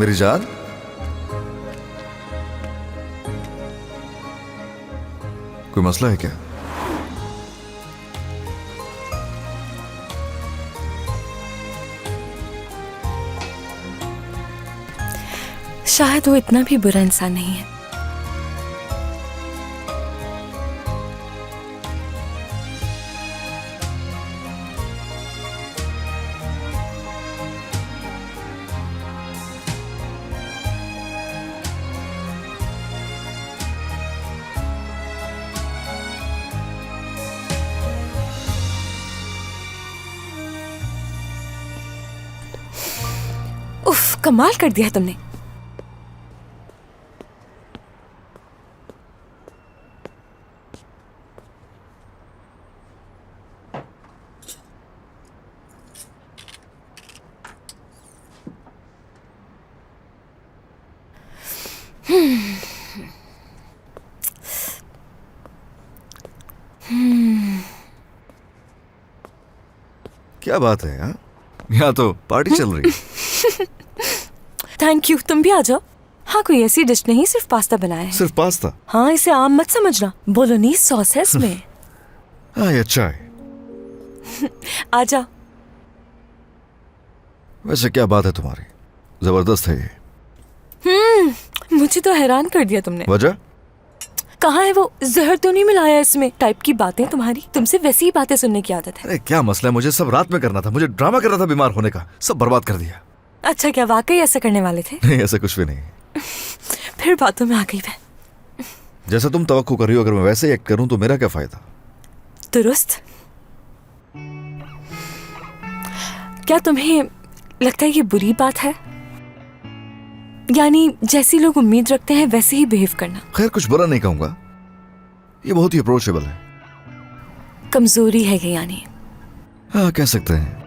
मेरी जान, कोई मसला है क्या? शायद वो इतना भी बुरा इंसान नहीं है। उफ, कमाल कर दिया तुमने। क्या बात है यार, यहाँ तो पार्टी चल रही है। थैंक यू, तुम भी आ जाओ। हाँ, कोई ऐसी डिश नहीं, सिर्फ पास्ता बनाया है। सिर्फ पास्ता? हाँ, इसे आम मत समझना, बोलोनीज सॉस है इसमें। हाँ, ये अच्छा है। आ जाओ। वैसे क्या बात है तुम्हारी, जबरदस्त है ये। मुझे तो हैरान कर दिया तुमने। वजह? कहाँ है वो जहर तो नहीं मिलाया इसमें टाइप की बातें तुम्हारी। तुमसे वैसी ही बातें सुनने की आदत है। अरे क्या मसला है, मुझे सब रात में करना था, मुझे ड्रामा करना था बीमार होने का, सब बर्बाद कर दिया। अच्छा, क्या वाकई ऐसा करने वाले थे? नहीं, ऐसा कुछ भी नहीं। फिर बातों में आ गई मैं। जैसा तुम तवक्को कर रही हो, अगर मैं वैसे ही एक्ट करूं तो मेरा क्या फायदा? दुरुस्त। क्या तुम्हें लगता है ये बुरी बात है? यानी जैसी लोग उम्मीद रखते हैं वैसे ही बिहेव करना। खैर, कुछ बुरा नहीं कहूंगा, ये बहुत ही अप्रोचेबल है। कमजोरी है ये यानी? हाँ, कह सकते हैं।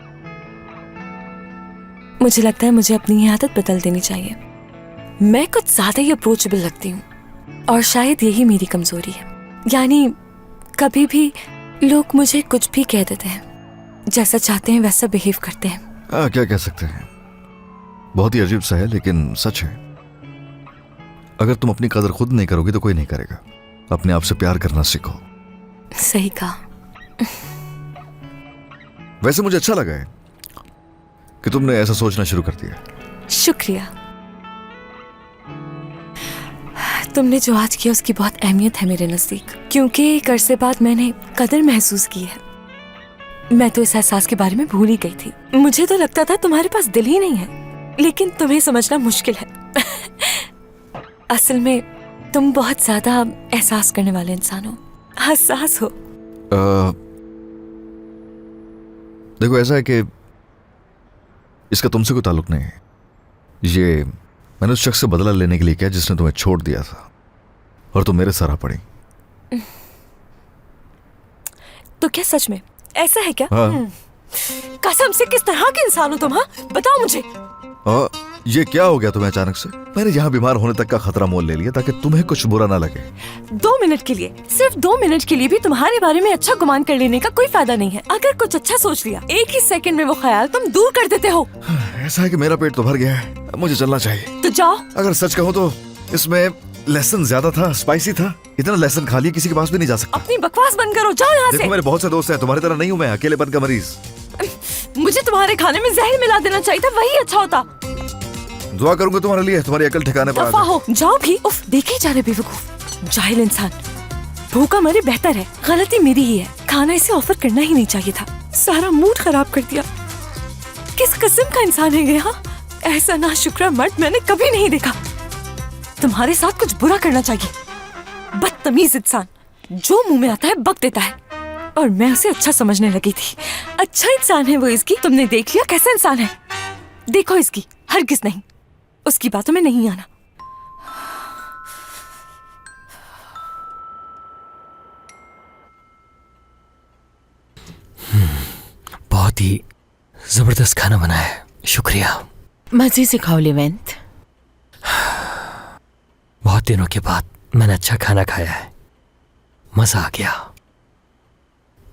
मुझे लगता है मुझे अपनी ये आदत बदल देनी चाहिए। मैं कुछ ज्यादा ही अप्रोचेबल लगती हूँ और शायद यही मेरी कमजोरी है। यानी कभी भी लोग मुझे कुछ भी कह देते हैं, जैसा चाहते हैं वैसा बिहेव करते हैं। हाँ, क्या कह सकते हैं, बहुत ही अजीब सा है लेकिन सच है। अगर तुम अपनी कदर खुद नहीं करोगी तो कोई नहीं करेगा। अपने आप से प्यार करना सीखो। सही कहा। वैसे मुझे अच्छा लगा है कि तुमने ऐसा सोचना शुरू कर दिया। शुक्रिया। तुमने जो आज किया उसकी बहुत अहमियत है मेरे नजदीक, क्योंकि एक अरसे बाद मैंने कदर महसूस की है। मैं तो इस एहसास के बारे में भूल ही गई थी। मुझे तो लगता था तुम्हारे पास दिल ही नहीं है, लेकिन तुम्हें समझना मुश्किल है। असल में तुम बहुत ज्यादा एहसास करने वाले इंसान हो, हसास हो। देखो, ऐसा है कि इसका तुमसे कोई ताल्लुक नहीं है। ये मैंने उस शख्स से बदला लेने के लिए किया जिसने तुम्हें छोड़ दिया था और तुम मेरे सर आ पड़ी। तो क्या सच में ऐसा है क्या? हाँ। कसम से, किस तरह के इंसान हो तुम? हाँ, बताओ मुझे। ये क्या हो गया तुम्हें अचानक से? मैंने यहाँ बीमार होने तक का खतरा मोल ले लिया ताकि तुम्हें कुछ बुरा ना लगे। 2 मिनट के लिए, सिर्फ 2 मिनट के लिए भी तुम्हारे बारे में अच्छा गुमान कर लेने का कोई फायदा नहीं है। अगर कुछ अच्छा सोच लिया, एक ही सेकंड में वो ख्याल तुम दूर कर देते हो। ऐसा है कि मेरा पेट तो भर गया है, अब मुझे चलना चाहिए। तो जाओ। अगर सच कहूँ तो इसमें लहसुन ज्यादा था, स्पाइसी था। इतना लहसुन खा लिया किसी के पास भी नहीं जा सकता। अपनी बकवास बंद करो, जाओ यहाँ से। देखो, मेरे बहुत से दोस्त हैं, तुम्हारी तरह नहीं हूँ मैं अकेलेपन का मरीज। मुझे तुम्हारे खाने में जहर मिला देना चाहिए था, वही अच्छा होता। दुआ करूंगा तुम्हारे लिए, तुम्हारी अकल ठिकाने पर आ दफा जाए। हो, जाओ भी। उफ, देखे जा रहे बेवकूफ जाहिल इंसान। भूखा मरे बेहतर है। गलती मेरी ही है, खाना इसे ऑफर करना ही नहीं चाहिए था। सारा मूड खराब कर दिया। किस किस्म का इंसान है ये? हाँ, ऐसा नाशुक्रा मर्द मैंने कभी नहीं देखा। तुम्हारे साथ कुछ बुरा करना चाहिए। बदतमीज इंसान, जो मुंह में आता है बक देता है, और मैं उसे अच्छा समझने लगी थी। अच्छा इंसान है वो इसकी। तुमने देख लिया कैसा इंसान है? देखो इसकी, हरगिज नहीं, उसकी बातों में नहीं आना। बहुत ही जबरदस्त खाना बना है, शुक्रिया। मजे से खाओ लेवेंट। बहुत दिनों के बाद मैंने अच्छा खाना खाया है, मजा आ गया।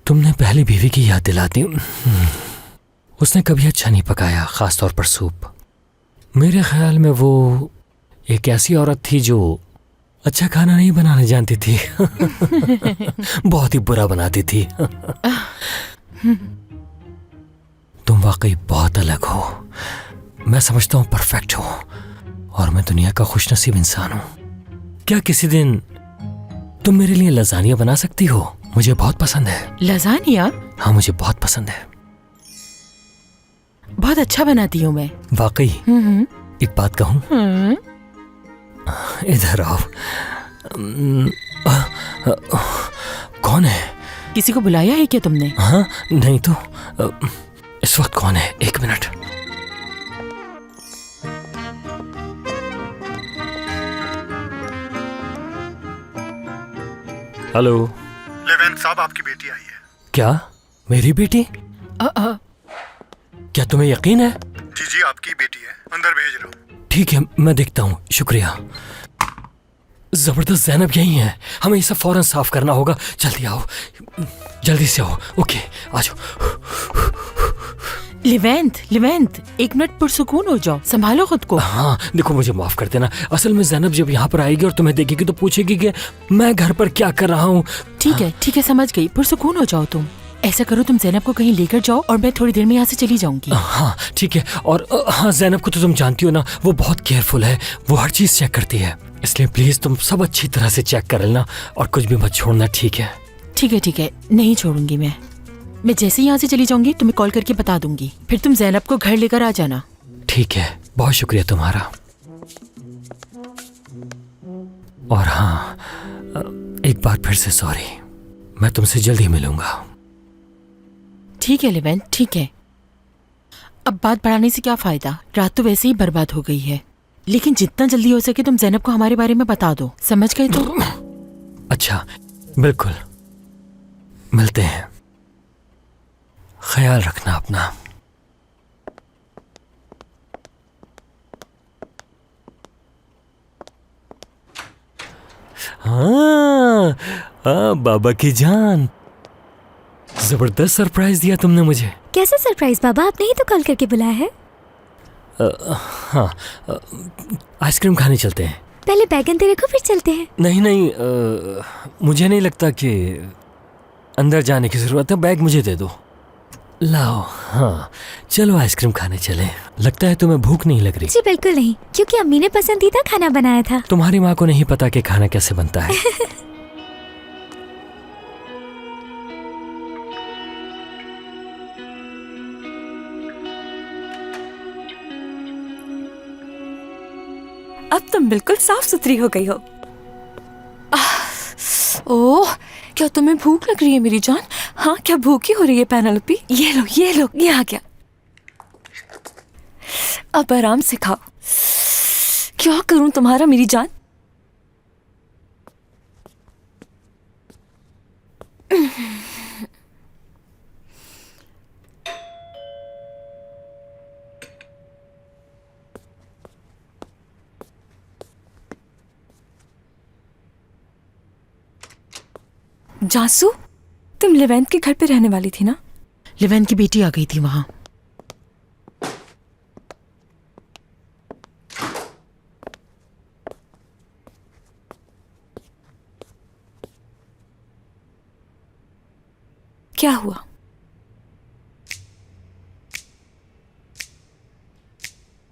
तुमने पहली बीवी की याद दिला दी। उसने कभी अच्छा नहीं पकाया, खासतौर पर सूप। मेरे ख्याल में वो एक ऐसी औरत थी जो अच्छा खाना नहीं बनाने जानती थी। बहुत ही बुरा बनाती थी। तुम वाकई बहुत अलग हो। मैं समझता हूँ परफेक्ट हो और मैं दुनिया का खुशनसीब इंसान हूँ। क्या किसी दिन तुम मेरे लिए लजानिया बना सकती हो? मुझे बहुत पसंद है। लजानिया हाँ, मुझे बहुत पसंद है। बहुत अच्छा बनाती हूँ मैं। वाकई? एक बात कहूँ? इधर आओ। कौन है? किसी को बुलाया है क्या तुमने? हाँ, नहीं तो इस वक्त कौन है? एक मिनट। हेलो। लेवेंथ साहब, आपकी बेटी आई है। क्या? मेरी बेटी? क्या तुम्हें यकीन है? जी जी, आपकी बेटी है, अंदर भेज रहा हूँ। ठीक है, मैं देखता हूँ। शुक्रिया। जबरदस्त, ज़ैनब यही है। हमें इसे फौरन साफ करना होगा। जल्दी आओ, जल्दी से आओ। ओके, आ जाओ। लिवेंथ, एक मिनट पुरसुकून हो जाओ, संभालो खुद को। हाँ, देखो, मुझे माफ कर देना। असल में ज़ैनब जब यहाँ पर आएगी और तुम्हें देखेगी तो पूछेगी कि मैं घर पर क्या कर रहा हूँ। ठीक है, समझ गई। पुरसुकून हो जाओ तुम। ऐसा करो, तुम ज़ैनब को कहीं लेकर जाओ और मैं थोड़ी देर में यहाँ से चली जाऊंगी। हाँ ठीक है। और हाँ, ज़ैनब को तो तुम जानती हो ना, वो बहुत केयरफुल है। वो हर चीज़ चेक करती है, इसलिए प्लीज़ तुम सब अच्छी तरह से चेक कर लेना और कुछ भी मत छोड़ना। ठीक है? ठीक है, नहीं छोड़ूंगी मैं जैसे ही यहाँ से चली जाऊंगी तुम्हें कॉल करके बता दूंगी। फिर तुम ज़ैनब को घर लेकर आ जाना। ठीक है, बहुत शुक्रिया तुम्हारा। और हाँ, एक बार फिर से सॉरी। मैं तुमसे जल्दी मिलूंगा। ठीक है लिवेंथ, ठीक है। अब बात बढ़ाने से क्या फायदा, रात तो वैसे ही बर्बाद हो गई है। लेकिन जितना जल्दी हो सके तुम ज़ैनब को हमारे बारे में बता दो, समझ गए तो? अच्छा, बिल्कुल। मिलते हैं। ख्याल रखना अपना। हाँ, बाबा की जान, जबरदस्त सरप्राइज दिया तुमने मुझे। कैसा सरप्राइज बाबा, आपने ही तो कॉल करके बुलाया है। हाँ, आइसक्रीम खाने चलते हैं। पहले बैगन दे रखो, फिर चलते हैं। नहीं, मुझे नहीं लगता कि अंदर जाने की जरूरत है। बैग मुझे दे दो। लाओ। हाँ, चलो आइसक्रीम खाने चले। लगता है तुम्हें भूख नहीं लग रही। जी बिल्कुल नहीं, क्योंकि अम्मी ने पसंदीदा खाना बनाया था। तुम्हारी माँ को नहीं पता कि खाना कैसे बनता है। अब तुम बिल्कुल साफ सुथरी हो गई हो। ओह, क्या तुम्हें भूख लग रही है मेरी जान? हाँ, क्या भूखी हो रही है पेनेलोपी? ये लो, ये आ गया। अब आराम से खाओ। क्या करूं तुम्हारा मेरी जान? जासू, तुम लेवेंथ के घर पे रहने वाली थी ना? लिवेंथ की बेटी आ गई थी वहां। क्या हुआ?